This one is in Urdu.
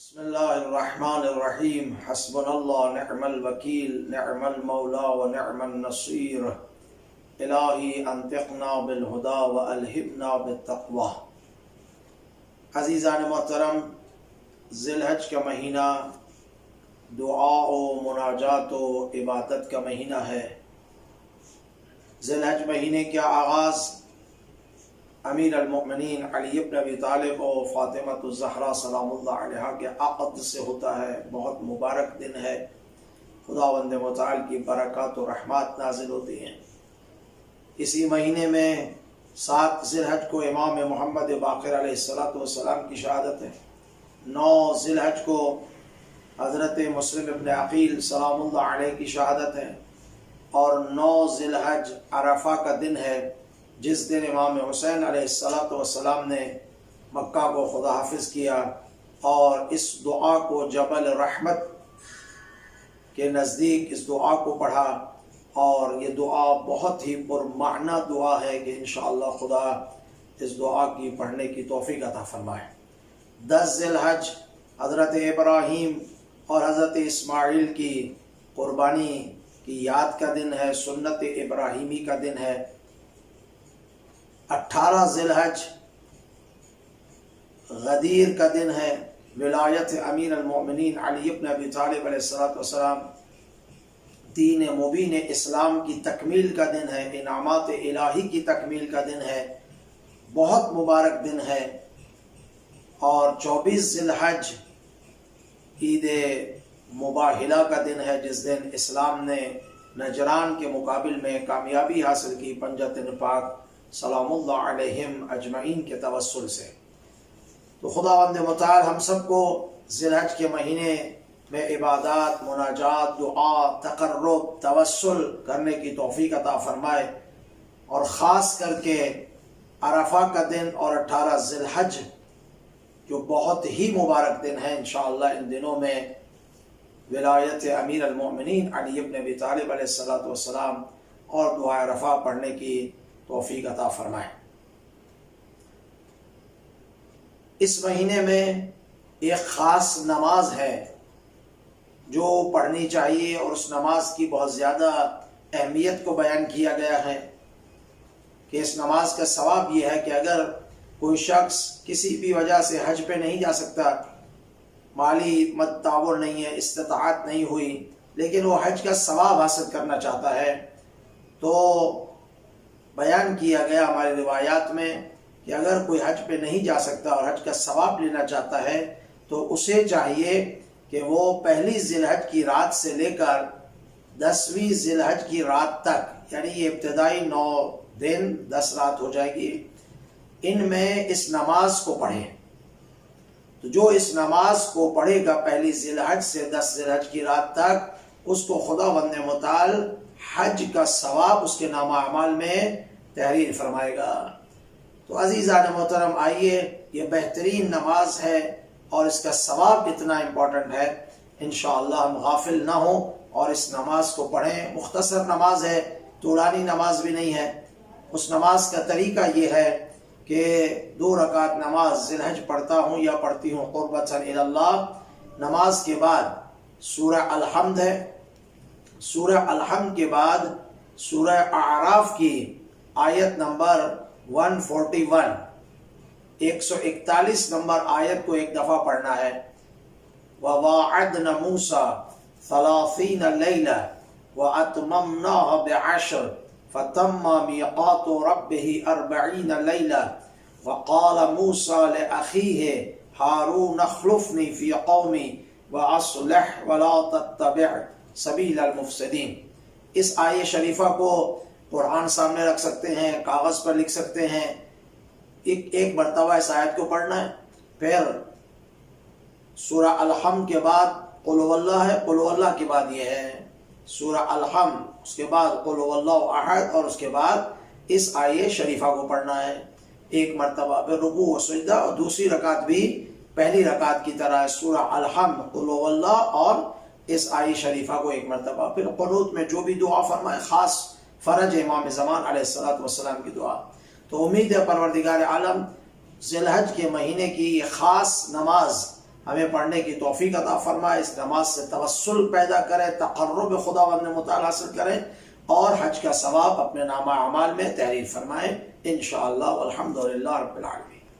بسم اللہ الرحمن الرحیم حسبنا اللہ نعم الوکیل نعم المولا و نعم النصیر الہی انطقنا بالہدا و الہمنا بالتقوی۔ عزیزان محترم، ذی الحج کا مہینہ دعا و مناجات و عبادت کا مہینہ ہے۔ ذی الحج مہینے کا آغاز امیر المؤمنین علی ابن ابی طالب و فاطمہ الزہرا سلام اللہ علیہا کے عقد سے ہوتا ہے۔ بہت مبارک دن ہے، خداوند متعال کی برکات و رحمات نازل ہوتی ہیں۔ اسی مہینے میں 7 ذی الحج کو امام محمد باقر علیہ السلام کی شہادت ہے۔ 9 ذی الحج کو حضرت مسلم ابن عقیل سلام اللہ علیہ کی شہادت ہے، اور 9 ذی الحج عرفہ کا دن ہے، جس دن امام حسین علیہ السلام نے مکہ کو خدا حافظ کیا اور اس دعا کو جبل رحمت کے نزدیک اس دعا کو پڑھا، اور یہ دعا بہت ہی پرمعنی دعا ہے کہ انشاءاللہ خدا اس دعا کی پڑھنے کی توفیق عطا فرمائے۔ 10 ذی الحج حضرت ابراہیم اور حضرت اسماعیل کی قربانی کی یاد کا دن ہے، سنت ابراہیمی کا دن ہے۔ 18 ذی الحج غدیر کا دن ہے، ولایت امیر المؤمنین علی ابن ابی طالب علیہ السلام، دین مبین اسلام کی تکمیل کا دن ہے، انعامات الہی کی تکمیل کا دن ہے، بہت مبارک دن ہے۔ اور 24 ذی الحج عید مباہلہ کا دن ہے، جس دن اسلام نے نجران کے مقابل میں کامیابی حاصل کی پنجتن پاک سلام اللہ علیہم اجمعین کے توسل سے۔ تو خداوند متعال ہم سب کو ذی الحج کے مہینے میں عبادات، مناجات، دعا، تقرب، توسل کرنے کی توفیق عطا فرمائے، اور خاص کر کے عرفہ کا دن اور 18 ذی الحج جو بہت ہی مبارک دن ہے، انشاءاللہ ان دنوں میں ولایت امیر المؤمنین علی ابن ابی طالب علیہ السلام اور دعا عرفہ پڑھنے کی توفیق عطا فرمائے۔ اس مہینے میں ایک خاص نماز ہے جو پڑھنی چاہیے، اور اس نماز کی بہت زیادہ اہمیت کو بیان کیا گیا ہے کہ اس نماز کا ثواب یہ ہے کہ اگر کوئی شخص کسی بھی وجہ سے حج پہ نہیں جا سکتا، مالی تعاون نہیں ہے، استطاعت نہیں ہوئی، لیکن وہ حج کا ثواب حاصل کرنا چاہتا ہے، تو بیان کیا گیا ہماری روایات میں کہ اگر کوئی حج پہ نہیں جا سکتا اور حج کا ثواب لینا چاہتا ہے تو اسے چاہیے کہ وہ پہلی ذی الحج کی رات سے لے کر 10ویں ذی الحج کی رات تک، یعنی یہ ابتدائی 9 دن 10 رات ہو جائے گی، ان میں اس نماز کو پڑھے۔ تو جو اس نماز کو پڑھے گا پہلی ذی الحج سے 10 ذی الحج کی رات تک، اس کو خداوند متعال حج کا ثواب اس کے نامہ اعمال میں تحریر فرمائے گا۔ تو عزیزان محترم، آئیے، یہ بہترین نماز ہے اور اس کا ثواب اتنا امپورٹنٹ ہے، انشاءاللہ ہم غافل نہ ہوں اور اس نماز کو پڑھیں۔ مختصر نماز ہے، طولانی نماز بھی نہیں ہے۔ اس نماز کا طریقہ یہ ہے کہ 2 رکعت نماز ذی الحج پڑھتا ہوں یا پڑھتی ہوں قربتاً الی اللہ۔ نماز کے بعد سورہ الحمد ہے، سورہ الحمد کے بعد سورہ اعراف کی آیت نمبر 141 141 نمبر آیت کو ایک دفعہ پڑھنا ہے۔ وَوَاعَدْنَا مُوسَى 30 لَيْلَةً وَأَتْمَمْنَاهَا بِعَشْرٍ فَتَمَّ مِيقَاتُ رَبِّهِ 40 لَيْلَةً وَقَالَ مُوسَى لِأَخِيهِ هَارُونَ اخْلُفْنِي فِي قَوْمِي وَأَصْلِحْ وَلَا تَتَّبِعْ سبیل المفسدین۔ اس آیہ شریفہ کو قرآن سامنے رکھ سکتے ہیں، کاغذ پر لکھ سکتے ہیں، ایک مرتبہ اس آیت کو پڑھنا ہے۔ پھر سورہ الحمد کے بعد قل هو اللہ ہے، قل هو اللہ کے بعد یہ ہے سورہ الحمد، اس کے بعد قل هو اللہ احد، اور اس کے بعد اس آیہ شریفہ کو پڑھنا ہے ایک مرتبہ۔ پھر رکوع و سجدہ، اور دوسری رکعت بھی پہلی رکعت کی طرح ہے، سورہ الحمد، قل هو اللہ اور اس آیہ شریفہ کو ایک مرتبہ۔ پھر قنوت میں جو بھی دعا فرمائے، خاص فرج امام زمان علیہ السلام کی دعا۔ تو امید ہے پروردگار عالم ذی الحج کے مہینے کی یہ خاص نماز ہمیں پڑھنے کی توفیق عطا فرمائے، اس نماز سے توسل پیدا کرے، تقرب خداوند متعال حاصل کریں اور حج کا ثواب اپنے نامہ اعمال میں تحریر فرمائیں انشاءاللہ والحمدللہ رب العالمین۔